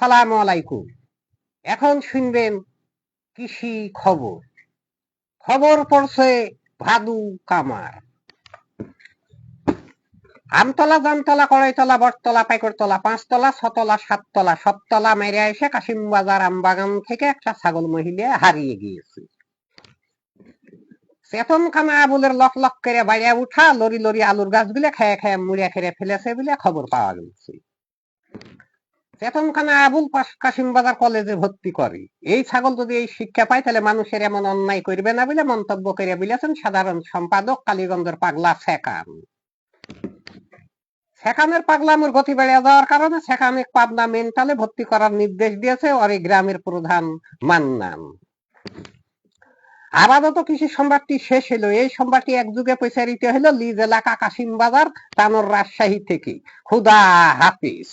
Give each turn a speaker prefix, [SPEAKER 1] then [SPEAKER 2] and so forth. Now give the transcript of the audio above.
[SPEAKER 1] আসসালামু আলাইকুম। এখন শুনবেন কৃষি খবর। খবর পড়ছে ভাদু কামার। আমতলা, জামতলা, কড়াইতলা, বটতলা, পাইকরতলা, ৫ তলা, ৬ তলা, ৭ তলা, সব তলা মেরে এসে কাশিমবাজার আমবাগান থেকে একটা ছাগল মহিলা হারিয়ে গিয়েছে। চেতনখানা আবুলের লক লক করে বাইরে উঠা, লরি লরি আলুর গাছগুলো খেয়ে খেয়ে মুড়ে খেয়ে ফেলেছে বলে খবর পাওয়া গেছে। চেতনখানা আবুল কাশিমবাজার কলেজে ভর্তি করে। এই ছাগল যদি এই শিক্ষা পায় তাহলে মানুষের এমন অন্যায় করবে না বলে মন্তব্য করে বলেছেন সাধারণ সম্পাদক কালীগঞ্জের পাগলা সেকান। সেখানের পাগলামোর গতি বেড়ে যাওয়ার কারণে সেখানে পাবনা মেন্টালে ভর্তি করার নির্দেশ দিয়েছে ওই গ্রামের প্রধান মান্নান। আপাতত কৃষি সম্বাদটি শেষ হলো। এই সম্বাদটি একযুগে প্রচারিত হলো লিজ এলাকা কাশিমবাজার, তানোর রাজশাহী থেকে। খুদা হাফিজ।